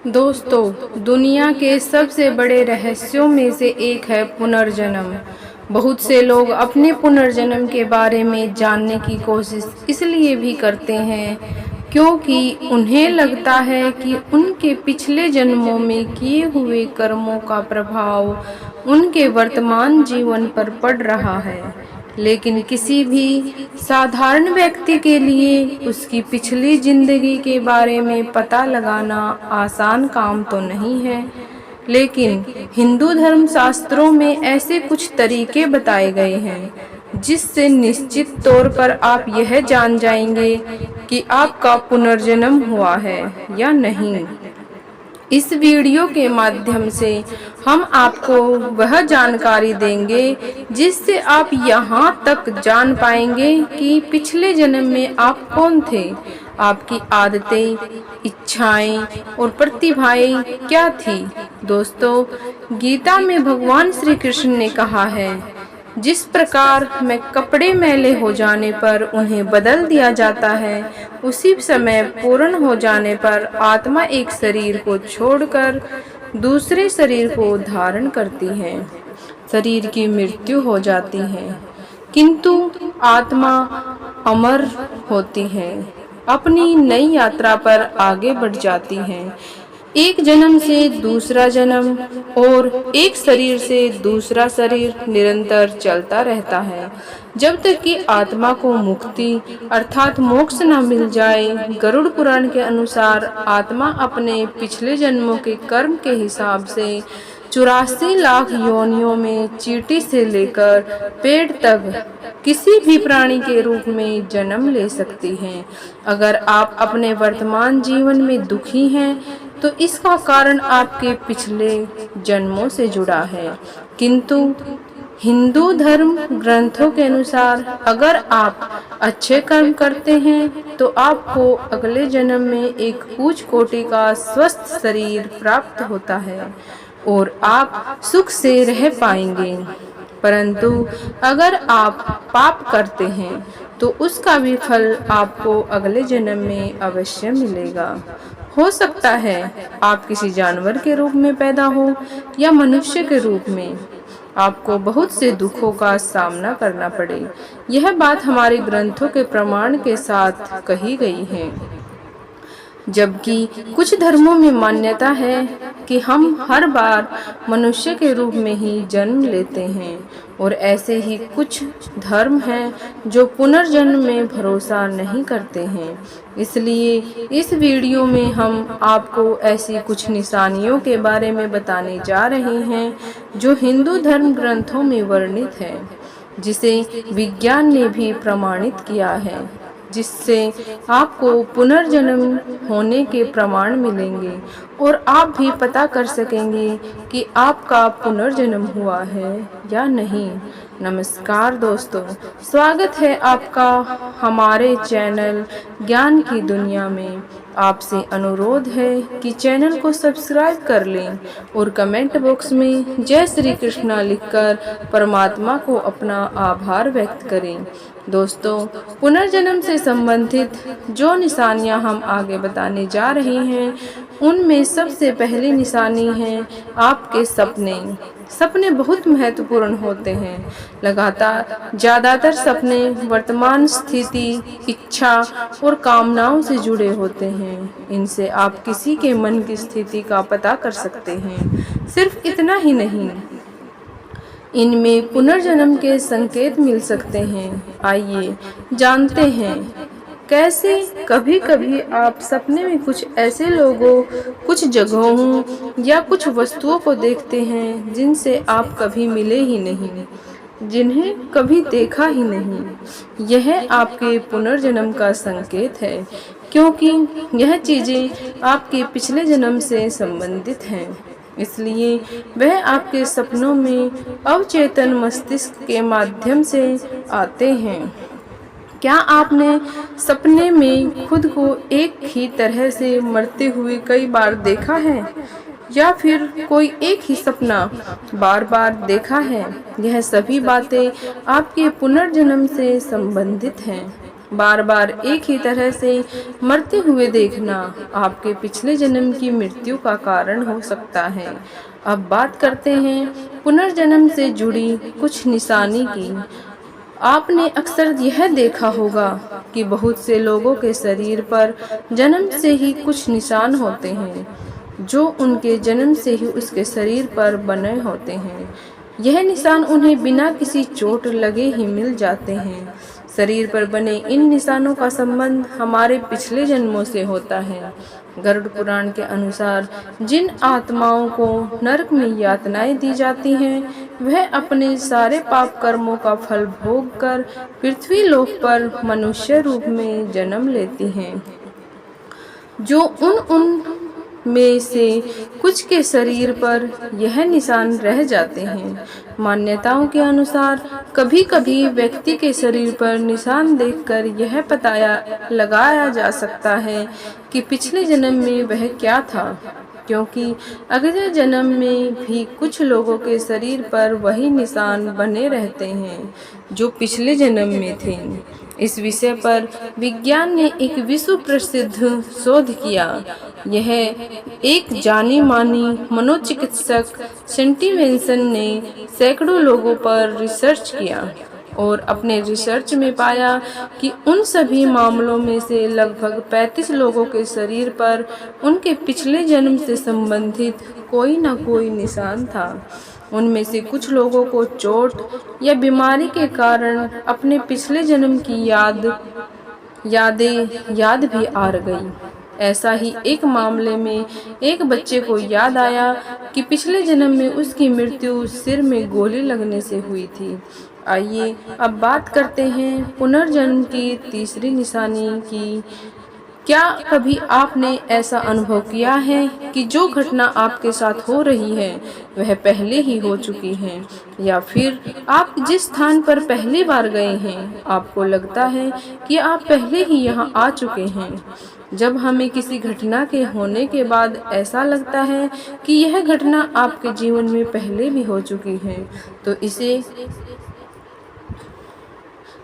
दोस्तों, दुनिया के सबसे बड़े रहस्यों में से एक है पुनर्जन्म। बहुत से लोग अपने पुनर्जन्म के बारे में जानने की कोशिश इसलिए भी करते हैं क्योंकि उन्हें लगता है कि उनके पिछले जन्मों में किए हुए कर्मों का प्रभाव उनके वर्तमान जीवन पर पड़ रहा है। लेकिन किसी भी साधारण व्यक्ति के लिए उसकी पिछली जिंदगी के बारे में पता लगाना आसान काम तो नहीं है। लेकिन हिंदू धर्म शास्त्रों में ऐसे कुछ तरीके बताए गए हैं जिससे निश्चित तौर पर आप यह जान जाएंगे कि आपका पुनर्जन्म हुआ है या नहीं। इस वीडियो के माध्यम से हम आपको वह जानकारी देंगे जिससे आप यहाँ तक जान पाएंगे कि पिछले जन्म में आप कौन थे, आपकी आदतें, इच्छाएं और प्रतिभाएं क्या थी। दोस्तों, गीता में भगवान श्री कृष्ण ने कहा है, जिस प्रकार में कपड़े मैले हो जाने पर उन्हें बदल दिया जाता है, उसी समय पूर्ण हो जाने पर आत्मा एक शरीर को छोड़कर दूसरे शरीर को धारण करती है। शरीर की मृत्यु हो जाती है, किंतु आत्मा अमर होती है, अपनी नई यात्रा पर आगे बढ़ जाती है। एक जन्म से दूसरा जन्म और एक शरीर से दूसरा शरीर निरंतर चलता रहता है जब तक कि आत्मा को मुक्ति अर्थात मोक्ष न मिल जाए। गरुड़ पुराण के अनुसार आत्मा अपने पिछले जन्मों के कर्म के हिसाब से 84 लाख योनियों में चींटी से लेकर पेड़ तक किसी भी प्राणी के रूप में जन्म ले सकती हैं। अगर आप अपने वर्तमान जीवन में दुखी हैं तो इसका कारण आपके पिछले जन्मों से जुड़ा है, किंतु हिंदू धर्म ग्रंथों के अनुसार अगर आप अच्छे कर्म करते हैं तो आपको अगले जन्म में एक उच्च कोटि का स्वस्थ शरीर प्राप्त होता है और आप सुख से रह पाएंगे। परंतु अगर आप पाप करते हैं तो उसका भी फल आपको अगले जन्म में अवश्य मिलेगा। हो सकता है आप किसी जानवर के रूप में पैदा हो या मनुष्य के रूप में, आपको बहुत से दुखों का सामना करना पड़े। यह बात हमारे ग्रंथों के प्रमाण के साथ कही गई है, जबकि कुछ धर्मों में मान्यता है कि हम हर बार मनुष्य के रूप में ही जन्म लेते हैं और ऐसे ही कुछ धर्म हैं जो पुनर्जन्म में भरोसा नहीं करते हैं। इसलिए इस वीडियो में हम आपको ऐसी कुछ निशानियों के बारे में बताने जा रहे हैं जो हिंदू धर्म ग्रंथों में वर्णित है, जिसे विज्ञान ने भी प्रमाणित किया है, जिससे आपको पुनर्जन्म होने के प्रमाण मिलेंगे और आप भी पता कर सकेंगे कि आपका पुनर्जन्म हुआ है या नहीं। नमस्कार दोस्तों, स्वागत है आपका हमारे चैनल ज्ञान की दुनिया में। आपसे अनुरोध है कि चैनल को सब्सक्राइब कर लें और कमेंट बॉक्स में जय श्री कृष्णा लिखकर परमात्मा को अपना आभार व्यक्त करें। दोस्तों, पुनर्जन्म से संबंधित जो निशानियां हम आगे बताने जा रहे हैं उनमें सबसे पहली निशानी है आपके सपने। सपने बहुत महत्वपूर्ण होते हैं। लगातार ज़्यादातर सपने वर्तमान स्थिति, इच्छा और कामनाओं से जुड़े होते हैं। इनसे आप किसी के मन की स्थिति का पता कर सकते हैं। सिर्फ इतना ही नहीं, इनमें पुनर्जन्म के संकेत मिल सकते हैं। आइए जानते हैं कैसे। कभी कभी आप सपने में कुछ ऐसे लोगों, कुछ जगहों या कुछ वस्तुओं को देखते हैं जिनसे आप कभी मिले ही नहीं, जिन्हें कभी देखा ही नहीं। यह आपके पुनर्जन्म का संकेत है, क्योंकि यह चीज़ें आपके पिछले जन्म से संबंधित हैं। इसलिए वह आपके सपनों में अवचेतन मस्तिष्क के माध्यम से आते हैं। क्या आपने सपने में खुद को एक ही तरह से मरते हुए कई बार देखा है, या फिर कोई एक ही सपना बार बार देखा है? यह सभी बातें आपके पुनर्जन्म से संबंधित हैं। बार बार एक ही तरह से मरते हुए देखना आपके पिछले जन्म की मृत्यु का कारण हो सकता है। अब बात करते हैं पुनर्जन्म से जुड़ी कुछ निशानी की। आपने अक्सर यह देखा होगा कि बहुत से लोगों के शरीर पर जन्म से ही कुछ निशान होते हैं, जो उनके जन्म से ही उसके शरीर पर बने होते हैं। यह निशान उन्हें बिना किसी चोट लगे ही मिल जाते हैं। शरीर पर बने इन निशानों का संबंध हमारे पिछले जन्मों से होता है। गरुड़ पुराण के अनुसार जिन आत्माओं को नरक में यातनाएं दी जाती हैं, वह अपने सारे पाप कर्मों का फल भोग कर पृथ्वी लोक पर मनुष्य रूप में जन्म लेती हैं। जो उन में से कुछ के शरीर पर यह निशान रह जाते हैं। मान्यताओं के अनुसार कभी कभी व्यक्ति के शरीर पर निशान देखकर यह पता लगाया जा सकता है कि पिछले जन्म में वह क्या था, क्योंकि अगले जन्म में भी कुछ लोगों के शरीर पर वही निशान बने रहते हैं जो पिछले जन्म में थे। इस विषय पर विज्ञान ने एक विश्व प्रसिद्ध शोध किया। यह एक जानी मानी मनोचिकित्सक सेंटिवेंसन ने सैकड़ों लोगों पर रिसर्च किया और अपने रिसर्च में पाया कि उन सभी मामलों में से लगभग 35 लोगों के शरीर पर उनके पिछले जन्म से संबंधित कोई न कोई निशान था। उनमें से कुछ लोगों को चोट या बीमारी के कारण अपने पिछले जन्म की याद भी आ गई। ऐसा ही एक मामले में एक बच्चे को याद आया कि पिछले जन्म में उसकी मृत्यु सिर में गोली लगने से हुई थी। आइए अब बात करते हैं पुनर्जन्म की तीसरी निशानी की। क्या कभी आपने ऐसा अनुभव किया है कि जो घटना आपके साथ हो रही है वह पहले ही हो चुकी है, या फिर आप जिस स्थान पर पहली बार गए हैं आपको लगता है कि आप पहले ही यहां आ चुके हैं? जब हमें किसी घटना के होने के बाद ऐसा लगता है कि यह घटना आपके जीवन में पहले भी हो चुकी है, तो इसे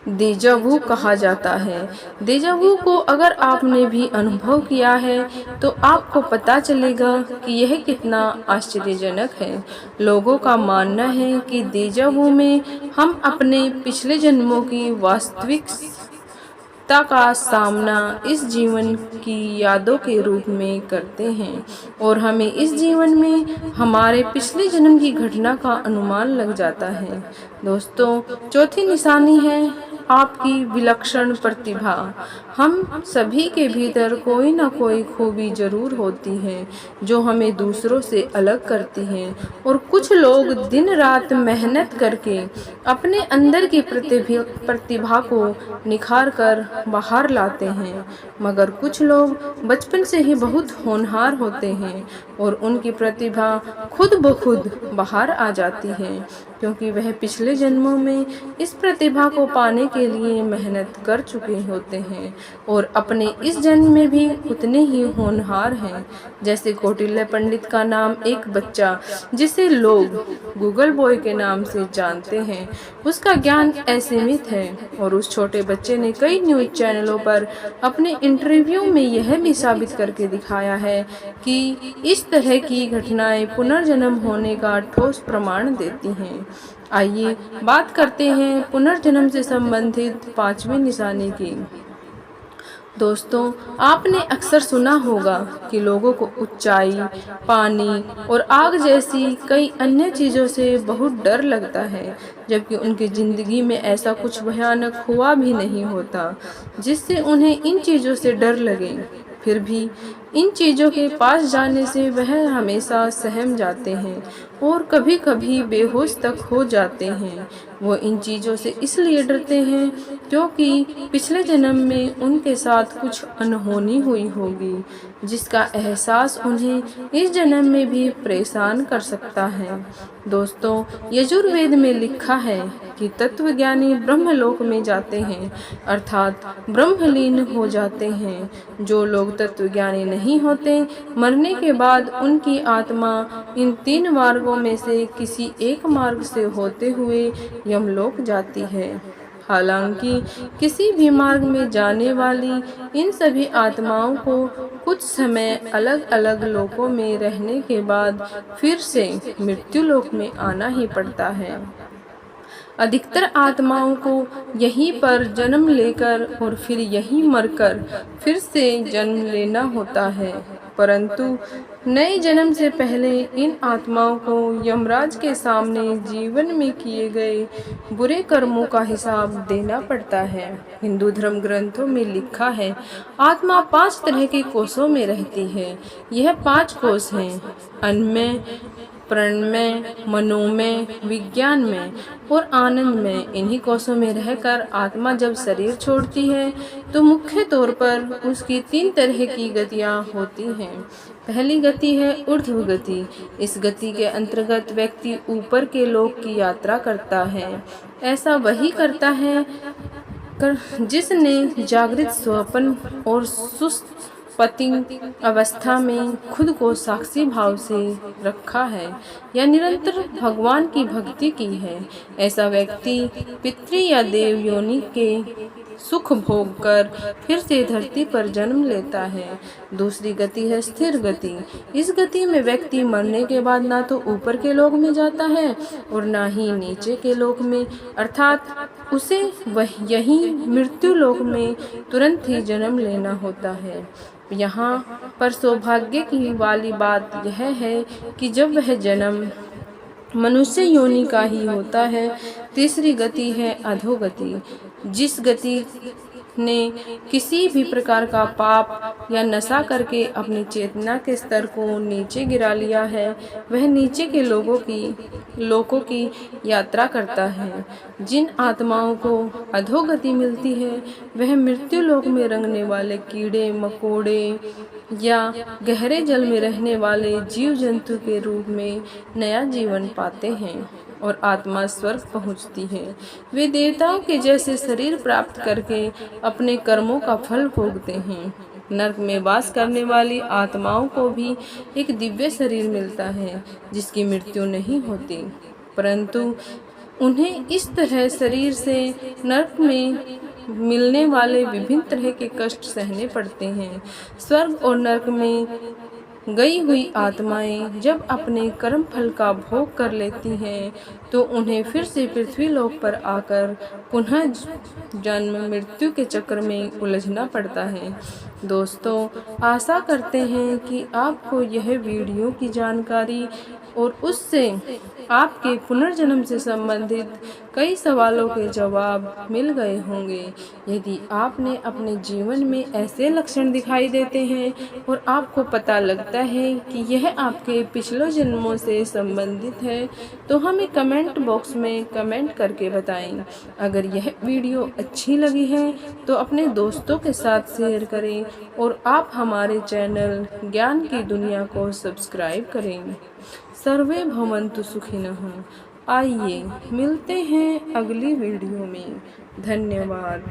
देजा वू कहा जाता है। देजा वू को अगर आपने भी अनुभव किया है तो आपको पता चलेगा कि यह कितना आश्चर्यजनक है। लोगों का मानना है कि देजा वू में हम अपने पिछले जन्मों की वास्तविकता का सामना इस जीवन की यादों के रूप में करते हैं और हमें इस जीवन में हमारे पिछले जन्म की घटना का अनुमान लग जाता है। दोस्तों, चौथी निशानी है आपकी विलक्षण प्रतिभा। हम सभी के भीतर कोई ना कोई खूबी जरूर होती है जो हमें दूसरों से अलग करती है, और कुछ लोग दिन रात मेहनत करके अपने अंदर की प्रतिभा को निखार कर बाहर लाते हैं, मगर कुछ लोग बचपन से ही बहुत होनहार होते हैं और उनकी प्रतिभा खुद ब खुद बाहर आ जाती है, क्योंकि वह पिछले जन्मों में इस प्रतिभा को पाने के लिए मेहनत कर चुके होते हैं और अपने इस जन्म में भी उतने ही होनहार हैं। जैसे कौटिल्य पंडित का नाम एक बच्चा जिसे लोग गूगल बॉय के नाम से जानते हैं, उसका ज्ञान असीमित है और उस छोटे बच्चे ने कई न्यूज़ चैनलों पर अपने इंटरव्यू में यह भी साबित करके दिखाया है कि इस तरह की घटनाएं पुनर्जन्म होने का ठोस प्रमाण देती हैं। आइए बात करते हैं पुनर्जन्म से संबंधित पांचवी निशानी की। दोस्तों, आपने अक्सर सुना होगा कि लोगों को ऊंचाई, पानी और आग जैसी कई अन्य चीज़ों से बहुत डर लगता है, जबकि उनकी ज़िंदगी में ऐसा कुछ भयानक हुआ भी नहीं होता जिससे उन्हें इन चीज़ों से डर लगे। फिर भी इन चीज़ों के पास जाने से वह हमेशा सहम जाते हैं और कभी कभी बेहोश तक हो जाते हैं। वो इन चीज़ों से इसलिए डरते हैं क्योंकि पिछले जन्म में उनके साथ कुछ अनहोनी हुई होगी, जिसका एहसास उन्हें इस जन्म में भी परेशान कर सकता है। दोस्तों, यजुर्वेद में लिखा है कि तत्वज्ञानी ब्रह्मलोक में जाते हैं, अर्थात ब्रह्मलीन हो जाते हैं। जो लोग तत्वज्ञानी नहीं होते, मरने के बाद उनकी आत्मा इन तीन मार्गों में से किसी एक मार्ग से होते हुए यमलोक जाती है। हालांकि किसी भी मार्ग में जाने वाली इन सभी आत्माओं को कुछ समय अलग अलग लोकों में रहने के बाद फिर से मृत्यु लोक में आना ही पड़ता है। अधिकतर आत्माओं को यहीं पर जन्म लेकर और फिर यहीं मरकर फिर से जन्म लेना होता है, परंतु नए जन्म से पहले इन आत्माओं को यमराज के सामने जीवन में किए गए बुरे कर्मों का हिसाब देना पड़ता है। हिंदू धर्म ग्रंथों में लिखा है, आत्मा 5 तरह के कोषों में रहती है। यह 5 कोष हैं: अन्नमय, प्राणमय, मनोमय, विज्ञानमय और आनंदमय। इन्हीं कोषों में रहकर आत्मा जब शरीर छोड़ती है तो मुख्य तौर पर उसकी 3 तरह की गतियाँ होती हैं। पहली गति है ऊर्ध्व गति। इस गति के अंतर्गत व्यक्ति ऊपर के लोक की यात्रा करता है। ऐसा वही करता है जिसने जागृत, स्वप्न और सुषुप्ति अवस्था में खुद को साक्षी भाव से रखा है या निरंतर भगवान की भक्ति की है। ऐसा व्यक्ति पितृ या देव योनि के सुख भोग कर फिर से धरती पर जन्म लेता है। दूसरी गति है स्थिर गति। इस गति में व्यक्ति मरने के बाद ना तो ऊपर के लोक में जाता है और ना ही नीचे के लोक में, अर्थात उसे यही मृत्यु लोक में तुरंत ही जन्म लेना होता है। यहाँ पर सौभाग्य की वाली बात यह है कि जब वह जन्म मनुष्य योनि का ही होता है। तीसरी गति है अधोगति। जिस गति ने किसी भी प्रकार का पाप या नशा करके अपनी चेतना के स्तर को नीचे गिरा लिया है, वह नीचे के लोकों की यात्रा करता है। जिन आत्माओं को अधोगति मिलती है वह मृत्यु लोक में रंगने वाले कीड़े मकोड़े या गहरे जल में रहने वाले जीव जंतु के रूप में नया जीवन पाते हैं और आत्मा स्वर्ग पहुंचती है। वे देवताओं के जैसे शरीर प्राप्त करके अपने कर्मों का फल भोगते हैं। नरक में वास करने वाली आत्माओं को भी एक दिव्य शरीर मिलता है जिसकी मृत्यु नहीं होती, परंतु उन्हें इस तरह शरीर से नरक में मिलने वाले विभिन्न तरह के कष्ट सहने पड़ते हैं। स्वर्ग और नरक में गई हुई आत्माएं जब अपने कर्म फल का भोग कर लेती हैं तो उन्हें फिर से पृथ्वी लोक पर आकर पुनः जन्म मृत्यु के चक्र में उलझना पड़ता है। दोस्तों, आशा करते हैं कि आपको यह वीडियो की जानकारी और उससे आपके पुनर्जन्म से संबंधित कई सवालों के जवाब मिल गए होंगे। यदि आपने अपने जीवन में ऐसे लक्षण दिखाई देते हैं और आपको पता लगता है कि यह आपके पिछले जन्मों से संबंधित है तो हमें कमेंट बॉक्स में कमेंट करके बताएं। अगर यह वीडियो अच्छी लगी है तो अपने दोस्तों के साथ शेयर करें और आप हमारे चैनल ज्ञान की दुनिया को सब्सक्राइब करें। सर्वे भवन्तु सुखिनः। आइए मिलते हैं अगली वीडियो में। धन्यवाद।